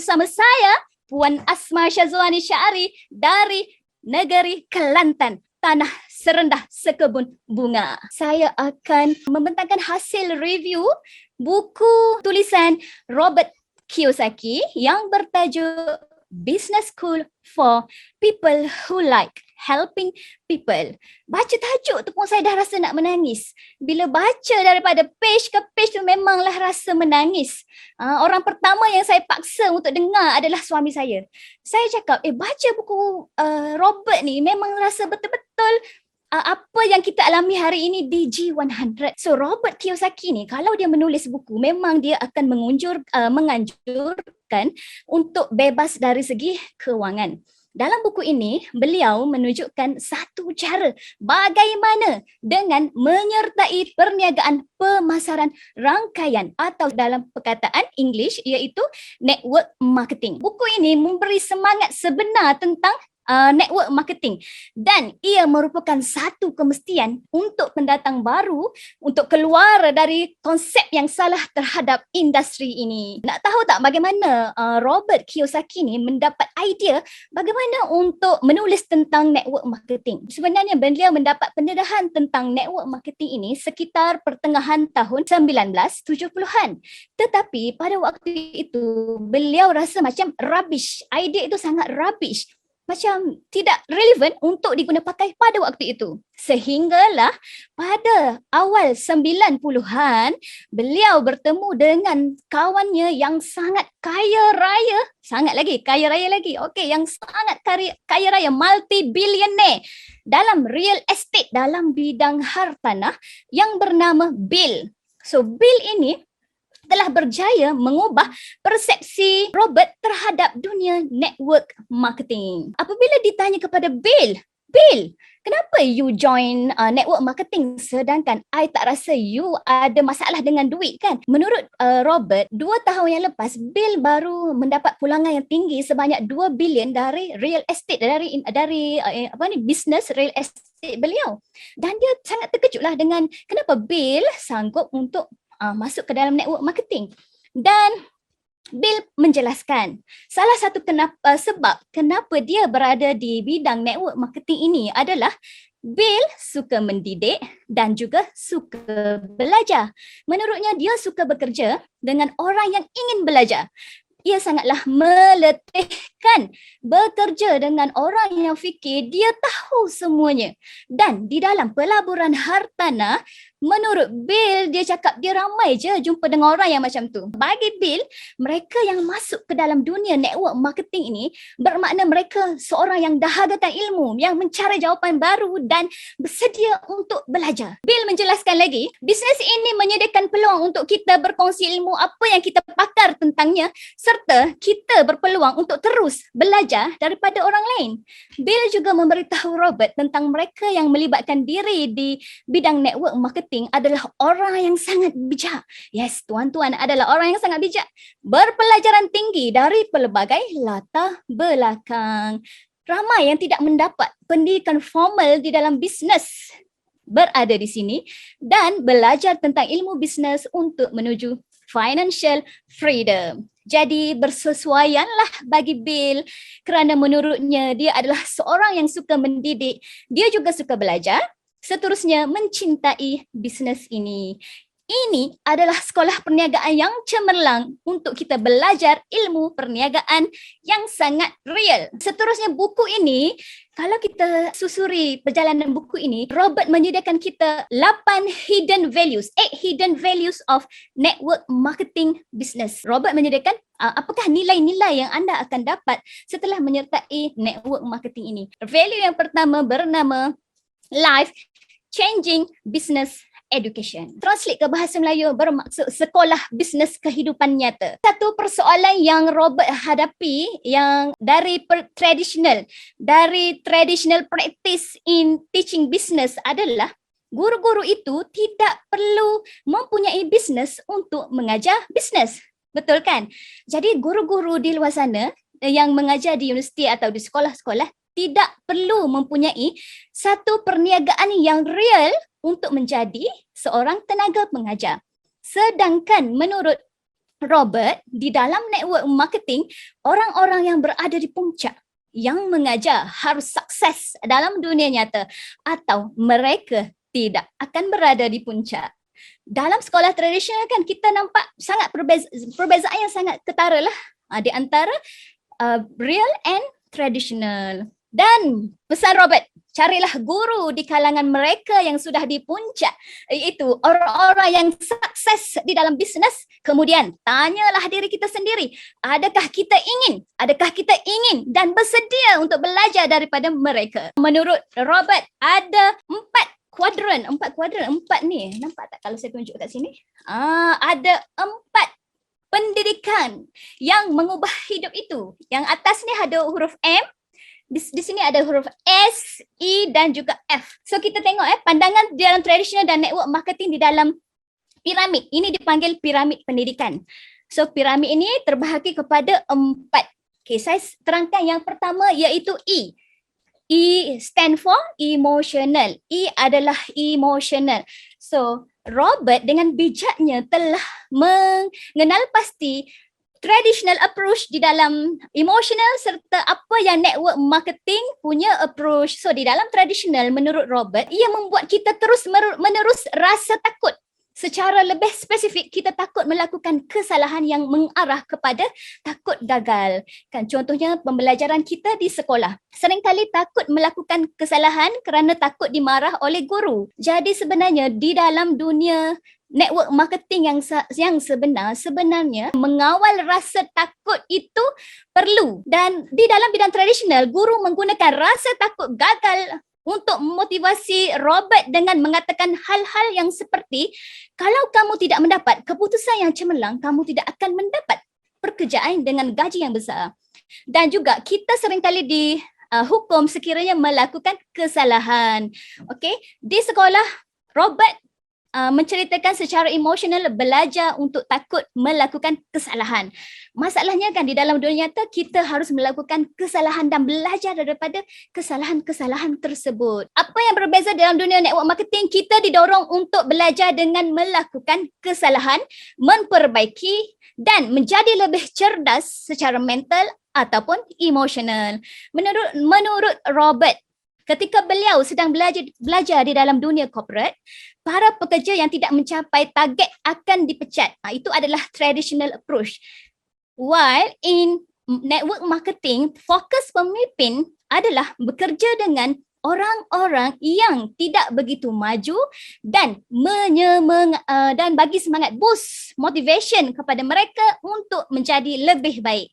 bersama saya, Puan Asma Syazwani Syari dari negeri Kelantan, tanah serendah sekebun bunga. Saya akan membentangkan hasil review buku tulisan Robert Kiyosaki yang bertajuk Business School for People Who Like Helping People. Baca tajuk tu pun saya dah rasa nak menangis. Bila baca daripada page ke page tu memanglah rasa menangis. Orang pertama yang saya paksa untuk dengar adalah suami saya. Saya cakap, baca buku Robert ni memang rasa betul-betul apa yang kita alami hari ini di G100. So Robert Kiyosaki ni kalau dia menulis buku memang dia akan menganjurkan untuk bebas dari segi kewangan. Dalam buku ini, beliau menunjukkan satu cara bagaimana dengan menyertai perniagaan pemasaran rangkaian atau dalam perkataan English iaitu network marketing. Buku ini memberi semangat sebenar tentang network marketing dan ia merupakan satu kemestian untuk pendatang baru untuk keluar dari konsep yang salah terhadap industri ini. Nak tahu tak bagaimana Robert Kiyosaki ni mendapat idea bagaimana untuk menulis tentang network marketing? Sebenarnya beliau mendapat pendedahan tentang network marketing ini sekitar pertengahan tahun 1970-an. Tetapi pada waktu itu beliau rasa macam rubbish. Idea itu sangat rubbish. Macam tidak relevan untuk diguna pakai pada waktu itu. Sehinggalah pada awal 90-an, beliau bertemu dengan kawannya yang sangat kaya raya. Yang sangat kaya raya, multi-billionaire dalam real estate, dalam bidang hartanah yang bernama Bill. So Bill ini telah berjaya mengubah persepsi Robert terhadap dunia network marketing. Apabila ditanya kepada Bill, kenapa you join network marketing sedangkan I tak rasa you ada masalah dengan duit kan? Menurut Robert, 2 tahun yang lepas, Bill baru mendapat pulangan yang tinggi sebanyak 2 bilion dari real estate, dari bisnes real estate beliau. Dan dia sangat terkejutlah dengan kenapa Bill sanggup untuk masuk ke dalam network marketing. Dan Bill menjelaskan salah satu sebab kenapa dia berada di bidang network marketing ini adalah Bill suka mendidik dan juga suka belajar. Menurutnya dia suka bekerja dengan orang yang ingin belajar. Ia sangatlah meletihkan bekerja dengan orang yang fikir dia tahu semuanya. Dan di dalam pelaburan hartanah, menurut Bill, dia cakap dia ramai je jumpa dengan orang yang macam tu. Bagi Bill, mereka yang masuk ke dalam dunia network marketing ini bermakna mereka seorang yang dahagakan ilmu, yang mencari jawapan baru dan bersedia untuk belajar. Bill menjelaskan lagi, bisnes ini menyediakan peluang untuk kita berkongsi ilmu apa yang kita pakar tentangnya serta kita berpeluang untuk terus belajar daripada orang lain. Bill juga memberitahu Robert tentang mereka yang melibatkan diri di bidang network marketing adalah orang yang sangat bijak. Yes, tuan-tuan adalah orang yang sangat bijak. Berpelajaran tinggi dari pelbagai latar belakang. Ramai yang tidak mendapat pendidikan formal di dalam bisnes berada di sini dan belajar tentang ilmu bisnes untuk menuju financial freedom. Jadi bersesuaianlah bagi Bill kerana menurutnya dia adalah seorang yang suka mendidik, dia juga suka belajar, seterusnya mencintai bisnes ini. Ini adalah sekolah perniagaan yang cemerlang untuk kita belajar ilmu perniagaan yang sangat real. Seterusnya buku ini, kalau kita susuri perjalanan buku ini, Robert menyediakan kita 8 hidden values of network marketing business. Robert menyediakan apakah nilai-nilai yang anda akan dapat setelah menyertai network marketing ini. Value yang pertama bernama Life Changing Business Education. Translate ke bahasa Melayu bermaksud sekolah bisnes kehidupan nyata. Satu persoalan yang Robert hadapi yang dari traditional practice in teaching business adalah guru-guru itu tidak perlu mempunyai bisnes untuk mengajar bisnes. Betul kan? Jadi guru-guru di luar sana yang mengajar di universiti atau di sekolah-sekolah tidak perlu mempunyai satu perniagaan yang real untuk menjadi seorang tenaga pengajar. Sedangkan menurut Robert, di dalam network marketing, orang-orang yang berada di puncak yang mengajar harus sukses dalam dunia nyata atau mereka tidak akan berada di puncak. Dalam sekolah tradisional kan kita nampak sangat perbezaan yang sangat ketara lah di antara real and traditional. Dan pesan Robert, carilah guru di kalangan mereka yang sudah di puncak, iaitu orang-orang yang sukses di dalam bisnes. Kemudian tanyalah diri kita sendiri, adakah kita ingin dan bersedia untuk belajar daripada mereka. Menurut Robert, ada empat kuadran, empat ni. Nampak tak kalau saya tunjuk kat sini? Ada 4 pendidikan yang mengubah hidup itu. Yang atas ni ada huruf M, di sini ada huruf S, E dan juga F. So kita tengok pandangan dalam tradisional dan network marketing di dalam piramid. Ini dipanggil piramid pendidikan. So piramid ini terbahagi kepada 4. Okay, saya terangkan yang pertama iaitu E. E stand for emotional. E adalah emotional. So Robert dengan bijaknya telah mengenal pasti traditional approach di dalam emotional serta apa yang network marketing punya approach. So di dalam traditional menurut Robert, ia membuat kita terus menerus rasa takut. Secara lebih spesifik, kita takut melakukan kesalahan yang mengarah kepada takut gagal. Kan contohnya pembelajaran kita di sekolah. Seringkali takut melakukan kesalahan kerana takut dimarah oleh guru. Jadi sebenarnya di dalam dunia network marketing yang sebenarnya mengawal rasa takut itu perlu. Dan di dalam bidang tradisional, guru menggunakan rasa takut gagal untuk memotivasi Robert dengan mengatakan hal-hal yang seperti, kalau kamu tidak mendapat keputusan yang cemerlang, kamu tidak akan mendapat pekerjaan dengan gaji yang besar. Dan juga kita seringkali dihukum sekiranya melakukan kesalahan. Okay? Di sekolah, Robert menceritakan secara emosional belajar untuk takut melakukan kesalahan. Masalahnya kan di dalam dunia nyata kita harus melakukan kesalahan dan belajar daripada kesalahan-kesalahan tersebut. Apa yang berbeza dalam dunia network marketing? Kita didorong untuk belajar dengan melakukan kesalahan, memperbaiki dan menjadi lebih cerdas secara mental ataupun emosional. Menurut Robert, ketika beliau sedang belajar di dalam dunia corporate, para pekerja yang tidak mencapai target akan dipecat. Itu adalah traditional approach. While in network marketing, fokus pemimpin adalah bekerja dengan orang-orang yang tidak begitu maju dan dan bagi semangat, boost motivation kepada mereka untuk menjadi lebih baik.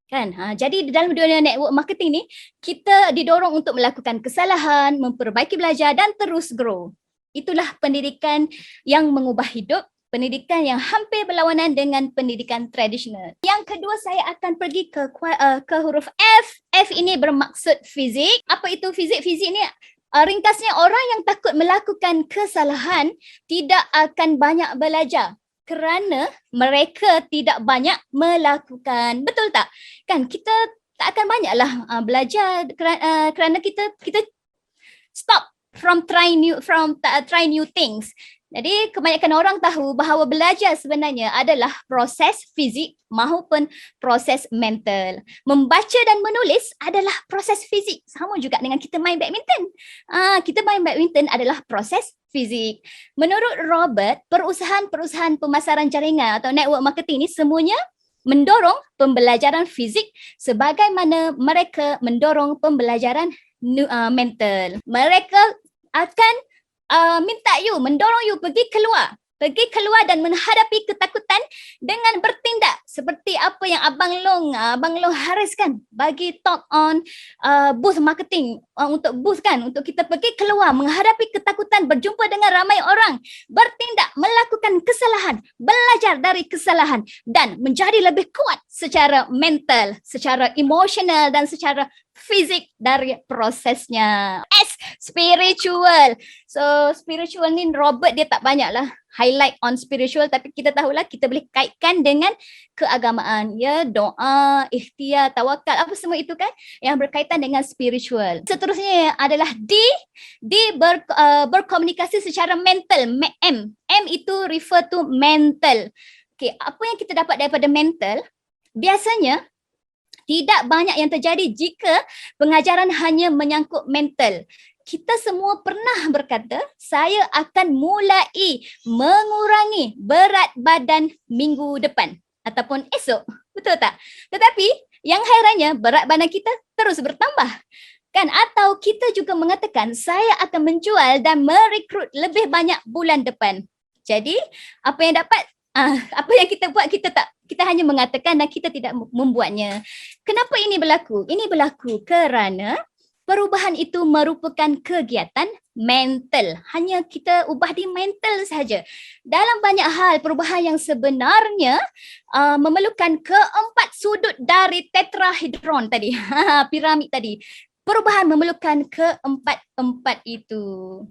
Kan? Jadi di dalam dunia network marketing ni, kita didorong untuk melakukan kesalahan, memperbaiki belajar dan terus grow. Itulah pendidikan yang mengubah hidup, pendidikan yang hampir berlawanan dengan pendidikan tradisional. Yang kedua, saya akan pergi ke huruf F. F ini bermaksud fizik. Apa itu fizik? Fizik ni ringkasnya orang yang takut melakukan kesalahan tidak akan banyak belajar kerana mereka tidak banyak melakukan. Betul tak? Kan kita tak akan banyaklah belajar kerana kita stop from try new things. Jadi kebanyakan orang tahu bahawa belajar sebenarnya adalah proses fizik maupun proses mental. Membaca dan menulis adalah proses fizik. Sama juga dengan kita main badminton. Kita main badminton adalah proses fizik. Menurut Robert, perusahaan-perusahaan pemasaran jaringan atau network marketing ini semuanya mendorong pembelajaran fizik sebagaimana mereka mendorong pembelajaran mental. Mereka akan mendorong you pergi keluar dan menghadapi ketakutan dengan bertindak seperti apa yang Abang Long haruskan bagi talk on booth marketing untuk booth kan, untuk kita pergi keluar menghadapi ketakutan, berjumpa dengan ramai orang, bertindak, melakukan kesalahan, belajar dari kesalahan dan menjadi lebih kuat secara mental, secara emosional dan secara fizik dari prosesnya. S, spiritual. So spiritual ni Robert dia tak banyaklah highlight on spiritual, tapi kita tahulah kita boleh kaitkan dengan keagamaan, ya, doa, ikhtiar, tawakal, apa semua itu kan yang berkaitan dengan spiritual. Seterusnya adalah D berkomunikasi secara mental. M itu refer to mental. Okey, apa yang kita dapat daripada mental, biasanya tidak banyak yang terjadi jika pengajaran hanya menyangkut mental. Kita semua pernah berkata, saya akan mulai mengurangi berat badan minggu depan ataupun esok. Betul tak? Tetapi yang hairannya berat badan kita terus bertambah. Kan? Atau kita juga mengatakan saya akan menjual dan merekrut lebih banyak bulan depan. Jadi apa yang dapat apa yang kita buat kita hanya mengatakan dan kita tidak membuatnya. Kenapa ini berlaku? Ini berlaku kerana perubahan itu merupakan kegiatan mental. Hanya kita ubah di mental sahaja. Dalam banyak hal perubahan yang sebenarnya memerlukan keempat sudut dari tetrahedron tadi, piramid tadi. Perubahan memerlukan keempat-empat itu.